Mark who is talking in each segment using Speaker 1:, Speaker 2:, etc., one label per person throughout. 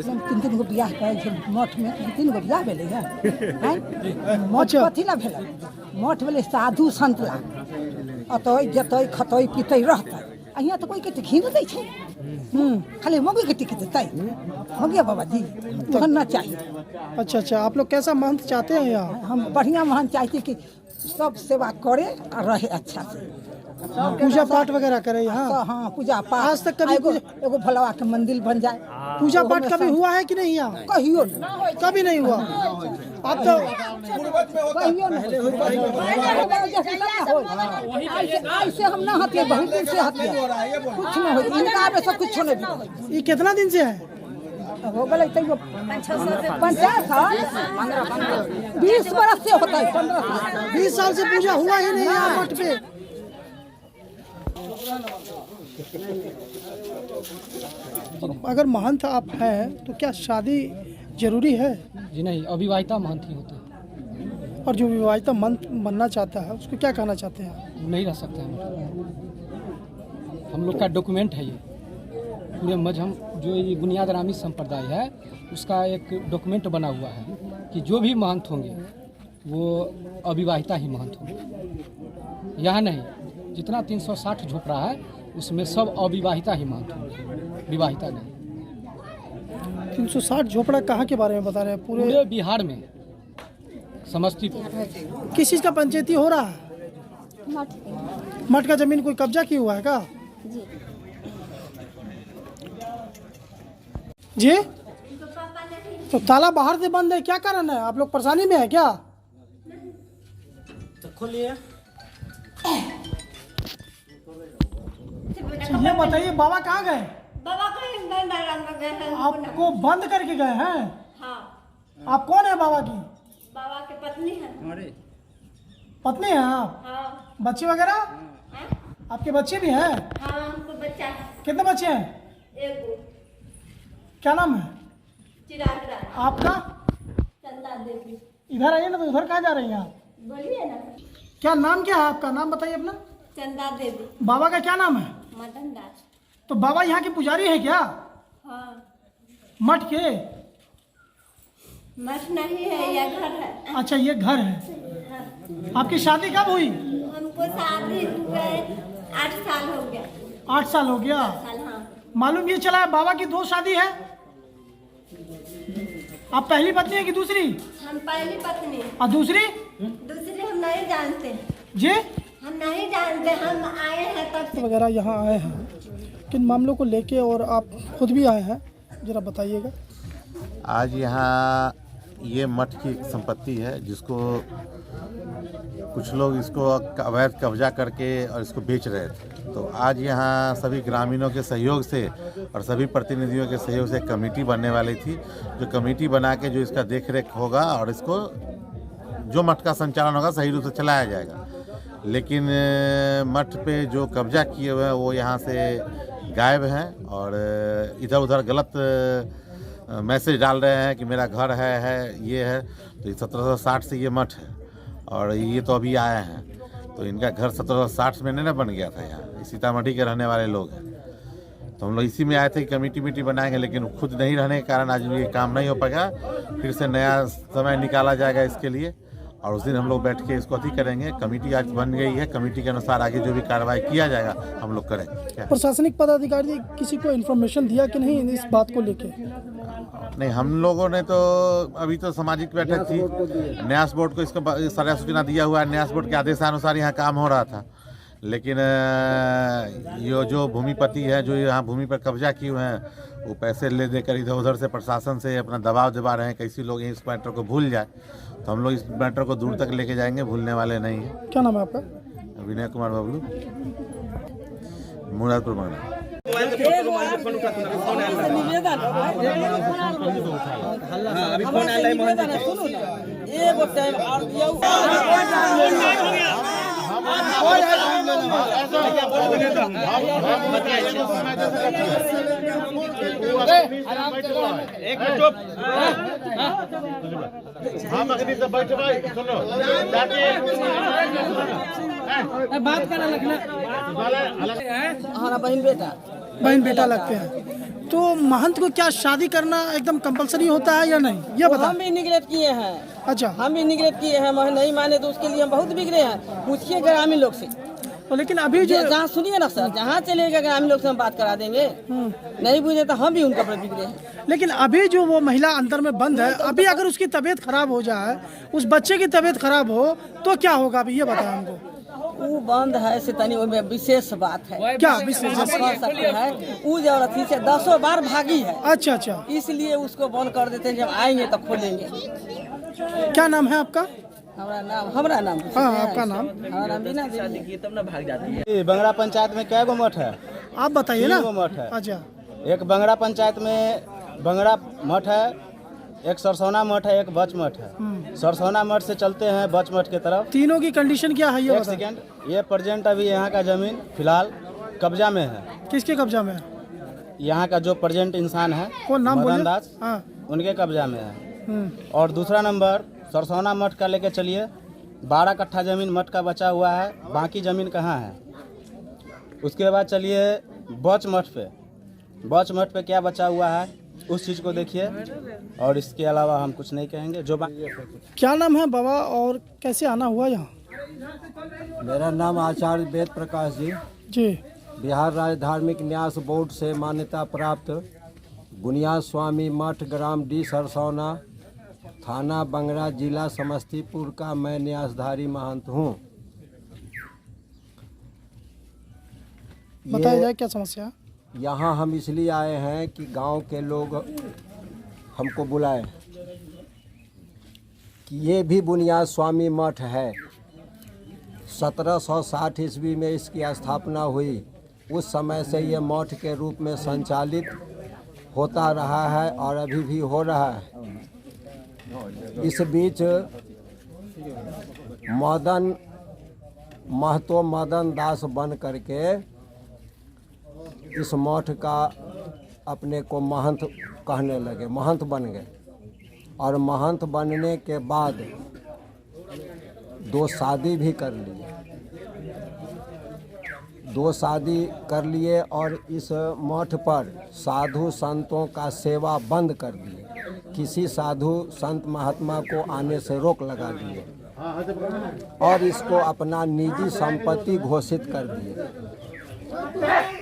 Speaker 1: तीन गो बियाह करे मठ में 3 गो बियाह भेलै है मठ कथी ला भेलै मठ भेलै साधु संत ला अतै जतै खतै पीतै रहतै यहाँ तो कोई के घी दै छै खाली मौगी के टिकट देता हो गया बाबा जी बनना चाहिए।
Speaker 2: अच्छा आप लोग कैसा महंत चाहते हैं यहाँ?
Speaker 1: हम बढ़िया महंत चाहते कि सब सेवा करे और रहे अच्छा से
Speaker 2: पूजा पाठ वगैरह करे यहाँ।
Speaker 1: हाँ पूजा पाठ
Speaker 2: आज तक कभी
Speaker 1: एगो भोलावा के मंदिर बन जाए।
Speaker 2: पूजा पाठ कभी हुआ है कि नहीं यहाँ?
Speaker 1: कहियो
Speaker 2: कभी नहीं हुआ। अब तो
Speaker 1: कहियो ऐसे हम ना हथिए बहुत दिन से हथिए कुछ न हो इनका में सब कुछ नहीं।
Speaker 2: ये कितना दिन से है?
Speaker 1: हो गए 50 साल 20 बरस से होता है
Speaker 2: 20 साल से पूजा हुआ ही नहीं यहाँ मठ पे। अगर महंत आप हैं तो क्या शादी जरूरी है?
Speaker 3: जी नहीं, अविवाहिता महंत ही होता है।
Speaker 2: और जो विवाहिता महंत बनना चाहता है उसको क्या कहना चाहते हैं?
Speaker 3: नहीं रह सकते हैं हम लोग का डॉक्यूमेंट है ये पूरे मजहब जो ये बुनियाद रामी संप्रदाय है उसका एक डॉक्यूमेंट बना हुआ है कि जो भी महंत होंगे वो अविवाहिता ही महंत होंगे। यहाँ नहीं, जितना 360 झोपड़ा है उसमें सब अविवाहिता ही महंत होंगे, विवाहिता नहीं।
Speaker 2: 360 झोपड़ा कहाँ के बारे में बता रहे हैं? पूरे
Speaker 3: बिहार में समस्तीपुर।
Speaker 2: किस चीज़ का पंचायती हो रहा है? मठ का जमीन कोई कब्जा किया हुआ है क्या? जी तो ताला बाहर से बंद है, क्या कारण है? आप लोग परेशानी में है क्या? तो खोलिए। ये बताइए बाबा कहाँ गए?
Speaker 4: बाबा कहीं गए हैं।
Speaker 2: आपको बंद करके गए हैं?
Speaker 4: हाँ।
Speaker 2: आप कौन है बाबा की?
Speaker 4: बाबा की पत्नी है।
Speaker 2: पत्नी है आप?
Speaker 4: हाँ।
Speaker 2: बच्चे वगैरह?
Speaker 4: हाँ?
Speaker 2: आपके बच्चे भी हैं?
Speaker 4: हाँ हमको बच्चा है।
Speaker 2: कितने बच्चे हैं?
Speaker 4: एक
Speaker 2: क्या नाम है
Speaker 4: चिराग राय।
Speaker 2: आपका?
Speaker 4: चंदा देवी।
Speaker 2: इधर आइए ना, तो उधर कहाँ जा रही हैं आप?
Speaker 4: बोलिए ना।
Speaker 2: क्या नाम क्या है आपका? नाम बताइए अपना।
Speaker 4: चंदा देवी।
Speaker 2: बाबा का क्या नाम है?
Speaker 4: मदन दास।
Speaker 2: तो बाबा यहाँ के पुजारी है क्या?
Speaker 4: हाँ।
Speaker 2: मठ के?
Speaker 4: मठ नहीं है, यह घर है।
Speaker 2: अच्छा ये घर है।
Speaker 4: हाँ।
Speaker 2: आपकी शादी कब हुई?
Speaker 4: हमको शादी हुए 8 साल हो गया।
Speaker 2: 8 साल हो गया।
Speaker 4: 8 साल हाँ।
Speaker 2: मालूम ये चला है बाबा की 2 शादी है? आप पहली पत्नी है कि दूसरी?
Speaker 4: हम पहली पत्नी।
Speaker 2: और दूसरी?
Speaker 4: दूसरी हम नहीं जानते।
Speaker 2: जी
Speaker 4: हम नहीं जानते, हम आए हैं तब से।
Speaker 2: वगैरह यहाँ आए हैं, किन मामलों को लेके और आप खुद भी आए हैं, जरा बताइएगा।
Speaker 5: आज यहाँ ये मठ की एक संपत्ति है जिसको कुछ लोग इसको अवैध कब्जा करके और इसको बेच रहे थे। तो आज यहाँ सभी ग्रामीणों के सहयोग से और सभी प्रतिनिधियों के सहयोग से एक कमेटी बनने वाली थी, जो कमेटी बना के जो इसका देखरेख होगा और इसको जो मठ का संचालन होगा सही रूप से चलाया जाएगा। लेकिन मठ पे जो कब्जा किए हुए हैं वो यहाँ से गायब हैं और इधर उधर गलत मैसेज डाल रहे हैं कि मेरा घर है ये है। तो 1760 से ये मठ है और ये तो अभी आए हैं, तो इनका घर 1760 में नहीं ना बन गया था। यहाँ सीतामढ़ी के रहने वाले लोग हैं, तो हम लोग इसी में आए थे कि कमेटी बनाएंगे, लेकिन खुद नहीं रहने के कारण आज ये काम नहीं हो पाएगा। फिर से नया समय निकाला जाएगा इसके लिए और उस दिन हम लोग बैठ के इसको अति करेंगे। कमेटी आज बन गई है, कमेटी के अनुसार आगे जो भी कार्रवाई किया जाएगा हम लोग करेंगे।
Speaker 2: प्रशासनिक पदाधिकारी किसी को इन्फॉर्मेशन दिया कि नहीं इस बात को लेके?
Speaker 5: नहीं, हम लोगों ने तो अभी तो सामाजिक बैठक थी, न्यास बोर्ड को इसका सारा सूचना दिया हुआ है। न्यास बोर्ड के आदेशानुसार यहाँ काम हो रहा था, लेकिन ये जो भूमिपति है जो यहाँ भूमि पर कब्जा किए हुए हैं वो पैसे ले देकर इधर उधर से प्रशासन से अपना दबाव दबा रहे हैं कैसी लोग इस मैटर को भूल जाए। तो हम लोग इस मैटर को दूर तक लेके जाएंगे, भूलने वाले नहीं हैं।
Speaker 2: क्या नाम है आपका?
Speaker 5: विनय कुमार बबलू, मुरादपुर मंडल।
Speaker 1: हमारा बहन बेटा
Speaker 2: बहन बेटा लगते हैं। तो महंत को क्या शादी करना एकदम कंपलसरी होता है या नहीं, ये
Speaker 6: तो
Speaker 2: बता।
Speaker 6: हम भी निगलेक्ट किए हैं,
Speaker 2: अच्छा,
Speaker 6: हम भी निगलेक्ट किए हैं, वह नहीं माने तो उसके लिए हम बहुत बिगड़े हैं। पूछिए ग्रामीण लोग से।
Speaker 2: तो लेकिन अभी जो
Speaker 6: जहाँ सुनिए ना सर, जहाँ चलेगा ग्रामीण लोग से हम बात करा देंगे। नहीं बुझे तो हम भी उनका पर बिगड़े हैं।
Speaker 2: लेकिन अभी जो वो महिला अंदर में बंद है, अभी अगर उसकी तबीयत खराब हो जाए, उस बच्चे की तबीयत खराब हो तो क्या होगा, अभी ये बताएं हमको।
Speaker 6: वो बंद है से तनी में विशेष बात है।
Speaker 2: क्या विशेष?
Speaker 6: हम कह सकते हैं वो जो अथी से 10 बार भागी है,
Speaker 2: अच्छा अच्छा,
Speaker 6: इसलिए उसको बंद कर देते हैं। जब आएंगे तब खोलेंगे।
Speaker 2: क्या नाम है आपका?
Speaker 6: हमारा नाम
Speaker 2: हाँ, आपका नाम?
Speaker 6: हमारा नाम बिना देवी।
Speaker 7: ये बंगड़ा पंचायत में क्या गो मठ है?
Speaker 2: आप बताइए ना।
Speaker 7: 3 गो मठ है।
Speaker 2: अच्छा,
Speaker 7: एक बंगड़ा पंचायत में बंगड़ा मठ है, एक सरसौना मठ है, एक बच मठ है। सरसौना मठ से चलते हैं बच मठ की तरफ।
Speaker 2: तीनों की कंडीशन क्या है ये
Speaker 7: एक
Speaker 2: बताएं।
Speaker 7: सेकेंड, ये प्रेजेंट अभी यहाँ का जमीन फिलहाल कब्जा में है।
Speaker 2: किसके कब्जा में है?
Speaker 7: यहाँ का जो प्रेजेंट इंसान है
Speaker 2: कौन, नाम बोलिए।
Speaker 7: मदन दास,
Speaker 2: हाँ।
Speaker 7: उनके कब्जा में है। और दूसरा नंबर सरसौना मठ का लेके चलिए, 12 कट्ठा जमीन मठ का बचा हुआ है, बाकी जमीन कहाँ है। उसके बाद चलिए बच मठ पे। बच मठ पे क्या बचा हुआ है उस चीज़ को देखिए, और इसके अलावा हम कुछ नहीं कहेंगे। जो
Speaker 2: क्या नाम है बाबा और कैसे आना हुआ यहाँ?
Speaker 8: मेरा नाम आचार्य वेद प्रकाश जी,
Speaker 2: जी।
Speaker 8: बिहार राज्य धार्मिक न्यास बोर्ड से मान्यता प्राप्त बुनियाद स्वामी मठ, ग्राम डी सरसौना, थाना बंगरा, जिला समस्तीपुर का मैं न्यासधारी महंत हूँ।
Speaker 2: बताया जाए क्या समस्या?
Speaker 8: यहाँ हम इसलिए आए हैं कि गांव के लोग हमको बुलाए कि ये भी बुनियाद स्वामी मठ है। 1760 ईस्वी में इसकी स्थापना हुई। उस समय से ये मठ के रूप में संचालित होता रहा है और अभी भी हो रहा है। इस बीच मदन महतो मदन दास बन करके इस मठ का अपने को महंत कहने लगे, महंत बन गए। और महंत बनने के बाद 2 शादी भी कर लिए। 2 शादी कर लिए और इस मठ पर साधु संतों का सेवा बंद कर दिए। किसी साधु संत महात्मा को आने से रोक लगा दिए और इसको अपना निजी संपत्ति घोषित कर दिए।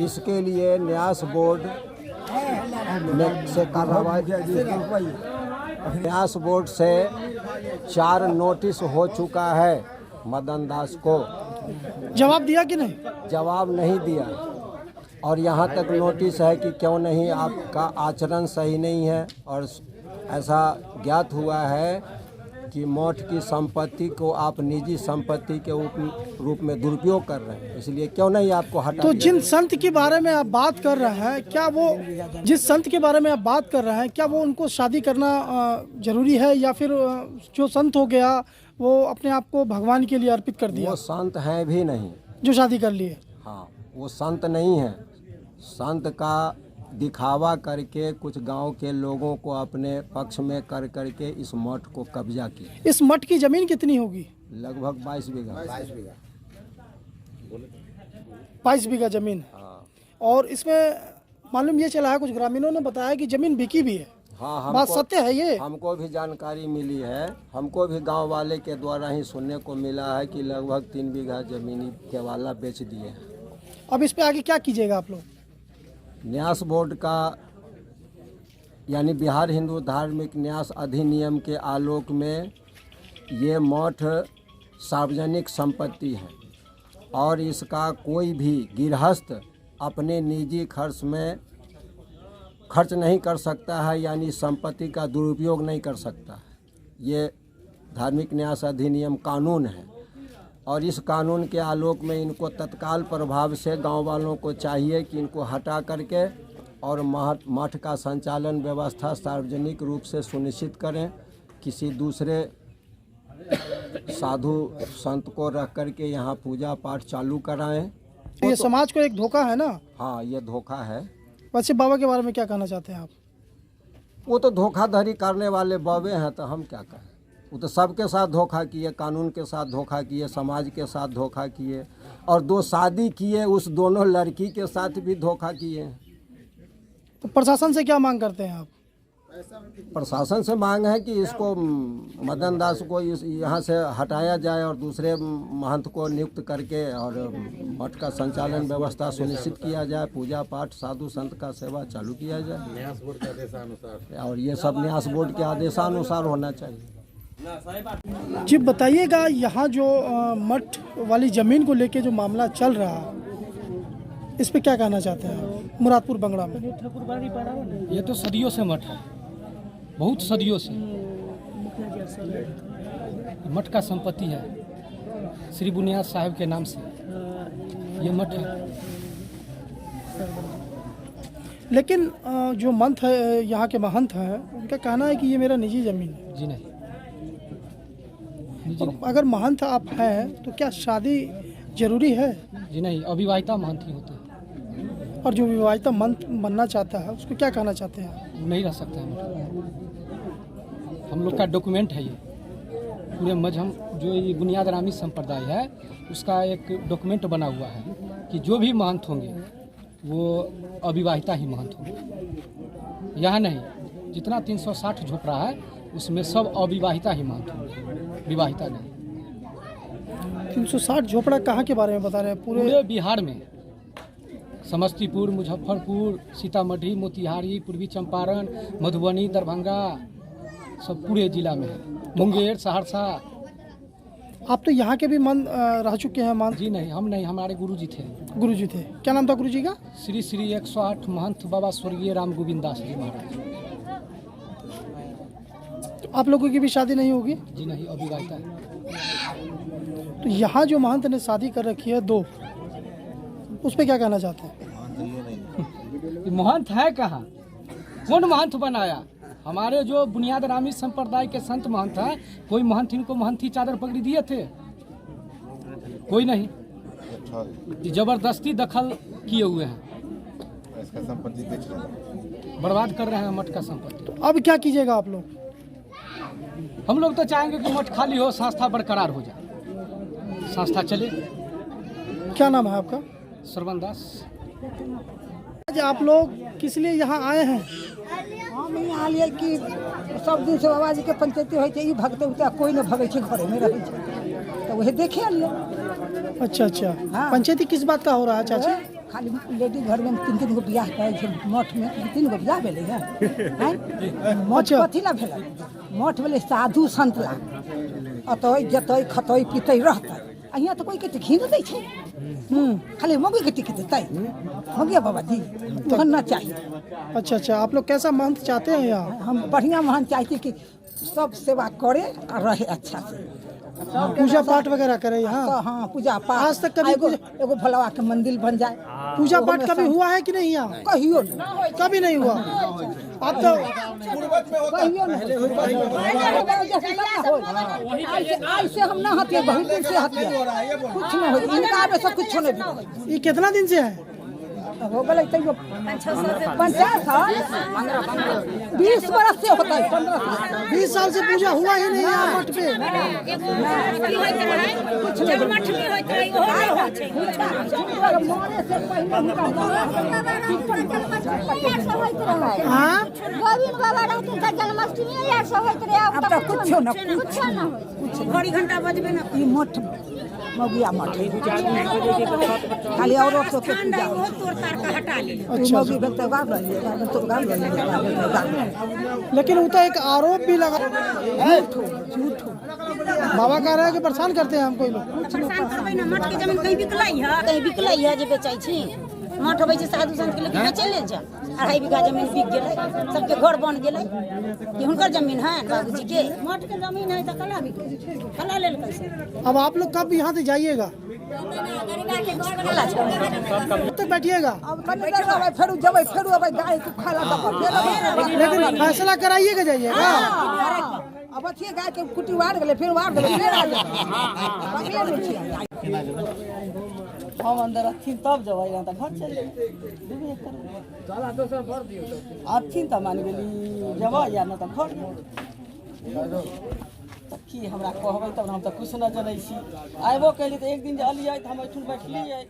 Speaker 8: इसके लिए न्यास बोर्ड से कार्रवाई, न्यास बोर्ड से 4 नोटिस हो चुका है मदन दास को।
Speaker 2: जवाब दिया कि नहीं?
Speaker 8: जवाब नहीं दिया। और यहाँ तक नोटिस है कि क्यों नहीं, आपका आचरण सही नहीं है और ऐसा ज्ञात हुआ है कि मठ की संपत्ति को आप निजी संपत्ति के रूप में दुरुपयोग कर रहे हैं, इसलिए क्यों नहीं आपको हटा
Speaker 2: तो
Speaker 8: दिया।
Speaker 2: जिन संत के बारे में आप बात कर रहे हैं, क्या वो जिस संत के बारे में आप बात कर रहे हैं, क्या वो उनको शादी करना जरूरी है या फिर जो संत हो गया वो अपने आप को भगवान के लिए अर्पित कर दिया?
Speaker 8: वो संत हैं भी नहीं
Speaker 2: जो शादी कर लिए।
Speaker 8: हाँ, वो संत नहीं है। संत का दिखावा करके कुछ गांव के लोगों को अपने पक्ष में कर करके इस मठ को कब्जा किया।
Speaker 2: इस मठ की जमीन कितनी होगी?
Speaker 8: लगभग 22 बीघा।
Speaker 2: 22 बीघा जमीन है। और इसमें मालूम ये चला है, कुछ ग्रामीणों ने बताया कि जमीन बिकी भी है।
Speaker 8: हाँ,
Speaker 2: बात सत्य है ये?
Speaker 8: हमको भी जानकारी मिली है। हमको भी गांव वाले के द्वारा ही सुनने को मिला है कि लगभग 3 बीघा जमीनी केवाला बेच दिए हैं।
Speaker 2: अब इस पे आगे क्या कीजिएगा आप लोग?
Speaker 8: न्यास बोर्ड का यानी बिहार हिंदू धार्मिक न्यास अधिनियम के आलोक में ये मठ सार्वजनिक संपत्ति है और इसका कोई भी गृहस्थ अपने निजी खर्च नहीं कर सकता है, यानी संपत्ति का दुरुपयोग नहीं कर सकता है। ये धार्मिक न्यास अधिनियम कानून है और इस कानून के आलोक में इनको तत्काल प्रभाव से गांव वालों को चाहिए कि इनको हटा करके और मठ का संचालन व्यवस्था सार्वजनिक रूप से सुनिश्चित करें। किसी दूसरे साधु संत को रख करके यहाँ पूजा पाठ चालू कराएं।
Speaker 2: तो ये समाज को एक धोखा है ना?
Speaker 8: हाँ, ये धोखा है।
Speaker 2: वैसे बाबा के बारे में क्या कहना चाहते हैं आप?
Speaker 8: वो तो धोखाधड़ी करने वाले बाबे हैं, तो हम क्या कहें। वो तो सबके साथ धोखा किए, कानून के साथ धोखा किए, समाज के साथ धोखा किए और 2 शादी किए, उस दोनों लड़की के साथ भी धोखा किए हैं।
Speaker 2: तो प्रशासन से क्या मांग करते हैं आप?
Speaker 8: प्रशासन से मांग है कि इसको मदन दास को यहाँ से हटाया जाए और दूसरे महंत को नियुक्त करके और मठ का संचालन व्यवस्था सुनिश्चित किया जाए, पूजा पाठ साधु संत का सेवा चालू किया जाए, न्यास बोर्ड के आदेशानुसार, और ये सब न्यास बोर्ड के आदेशानुसार होना चाहिए।
Speaker 2: जी बताइएगा, यहाँ जो मठ वाली ज़मीन को लेके जो मामला चल रहा है, इस पे क्या कहना चाहते हैं आप? मुरादपुर बंगड़ा में
Speaker 3: ये तो सदियों से मठ है, बहुत सदियों से मठ का संपत्ति है, श्री बुनियाद साहब के नाम से ये मठ है।
Speaker 2: लेकिन जो मंथ है, यहाँ के महंत हैं, उनका कहना है कि ये मेरा निजी ज़मीन है।
Speaker 3: जी नहीं, निजी
Speaker 2: और
Speaker 3: नहीं।
Speaker 2: अगर महंत आप हैं तो क्या शादी जरूरी है?
Speaker 3: जी नहीं, अविवाहिता महंत ही होते हैं।
Speaker 2: और जो विवाहिता मंथ बनना चाहता है उसको क्या कहना चाहते हैं आप?
Speaker 3: नहीं रह सकता है मठ। हम लोग का डॉक्यूमेंट है ये, पूरे मजहम जो ये बुनियाद रामी संप्रदाय है उसका एक डॉक्यूमेंट बना हुआ है कि जो भी महंत होंगे वो अविवाहिता ही महंत होंगे। यहाँ नहीं, जितना 360 झोपड़ा है उसमें सब अविवाहिता ही महंत होंगे, विवाहिता नहीं।
Speaker 2: 360 झोपड़ा कहाँ के बारे में बता रहे हैं?
Speaker 3: पूरे बिहार में, समस्तीपुर, मुजफ्फरपुर, सीतामढ़ी, मोतिहारी, पूर्वी चंपारण, मधुबनी, दरभंगा, सब पूरे जिला में है, मुंगेर, सहरसा।
Speaker 2: आप तो यहाँ के भी मन रह चुके हैं मान?
Speaker 3: जी नहीं, हम नहीं, हमारे गुरुजी थे।
Speaker 2: गुरुजी थे, क्या नाम था गुरुजी का?
Speaker 3: श्री श्री 108 महंत बाबा स्वर्गीय राम गोविंद दास जी महाराज।
Speaker 2: तो आप लोगों की भी शादी नहीं होगी?
Speaker 3: जी नहीं, अविवाहिता है।
Speaker 2: तो यहाँ जो महंत ने शादी कर रखी है 2, उस पर क्या कहना चाहते हैं?
Speaker 3: महंत है कहाँ? कौन महंत बनाया? हमारे जो बुनियाद रामी संप्रदाय के संत महंत हैं, कोई महंत इनको महंती चादर पकड़ी दिए थे? कोई नहीं, ये जबरदस्ती दखल किए हुए हैं,
Speaker 5: इसका संपत्ति बेच रहे हैं,
Speaker 3: बर्बाद कर रहे हैं मठ का संपत्ति।
Speaker 2: तो अब क्या कीजिएगा आप लोग?
Speaker 3: हम लोग तो चाहेंगे कि मठ खाली हो, संस्था बरकरार हो जाए, संस्था चले।
Speaker 2: क्या नाम है आपका?
Speaker 3: श्रवण दास।
Speaker 2: आज आप लोग किस लिए यहाँ आए हैं?
Speaker 1: हम यहाँ लिए कि सब दिन से बाबा जी के पंचायती होइ छै, ई भगते उते कोई न भगे छै, घरे में रहे छै, तो वही देखे लिए।
Speaker 2: अच्छा अच्छा,
Speaker 1: हाँ।
Speaker 2: पंचायती किस बात का हो रहा है चाची?
Speaker 1: खाली लेडी घर में 3-3 गो बियाह करे छै, मठ में 3 गो बियाह भेलै है। मठ कथी ला भेलै? मठ भेलै साधु संत ला, अतै जतै खतै पीतै रहतै। यहाँ तो कोई के घी न दै छै, खाली मौगी के टिकट देते मौगिया बाबा जी बनना चाहिए।
Speaker 2: अच्छा अच्छा, आप लोग कैसा महंत चाहते हैं यहाँ?
Speaker 1: हम बढ़िया महंत चाहते कि सब सेवा करे और रहे अच्छा से,
Speaker 2: पूजा पाठ वगैरह करे यहाँ?
Speaker 1: हाँ, पूजा पाठ।
Speaker 2: आज तक कभी
Speaker 1: एगो भोलावा के मंदिर बन जाए।
Speaker 2: पूजा पाठ कभी हुआ है कि नहीं यहाँ?
Speaker 1: कहियो नहीं,
Speaker 2: कभी नहीं हुआ। आप तो
Speaker 1: कहियो नहीं, ऐसे हम ना हथिए, बहुत दिन से हथिए, कुछ नहीं हो, इनका आगे से कुछ नहीं।
Speaker 2: ये कितना दिन से है?
Speaker 1: हो गए तैयो 50 साल, 20 बरस से होता है, 15 साल,
Speaker 2: 20 साल से पूजा हुआ ही नहीं यहाँ मठ पे। हाँ,
Speaker 4: गोविंद बाबा रहते तो जन्माष्टमी यार सब होइत रहे।
Speaker 1: अब तो कुछ न
Speaker 4: कुछ ना हो,
Speaker 1: घड़ी घंटा बजबे ना। ई मठ मौगिया मठ खाली औरत सब के पूजा हो,
Speaker 2: अच्छा।
Speaker 1: मौगी भक्त गाब रही तो गाब रही।
Speaker 2: लेकिन वो तो एक आरोप भी लगा,
Speaker 1: झूठ
Speaker 2: बाबा कह रहे हैं कि परेशान करते हैं हमको ये लोग।
Speaker 9: मठ के जमीन कहीं बिकलै है जे बेचै छी। मठ होबै छै साधु संत के लेके बेचे ले जा, 2.5 बीघा जमीन बिक गेलै, सबके घर बन गेलै कि हुनकर जमीन है बाबूजी के? मठ के जमीन है तो कला बिकै, कला लेल कैसे?
Speaker 2: अब आप लोग कब यहाँ से जाइएगा? कब तक बैठिएगा?
Speaker 1: अब कने देर रहबै, फेर जबै, फेर अबै गाय के खाला दब, फेर अबै।
Speaker 2: लेकिन फैसला कराइएगा जाइएगा।
Speaker 1: अब अच्छी गाय के कुटी वार गेलै, फिर वार गेलै, फिर आ गेलै।
Speaker 6: हम अंदर अथिन तब जब यहाँ तक घर चल अथिन तो मान गेली जब या न तो घर की हमरा कहबै तब हम तो कुछ न जनै छी। आबो कैली तो एक दिन जे अलियै तो हम एठुन बैठलियै।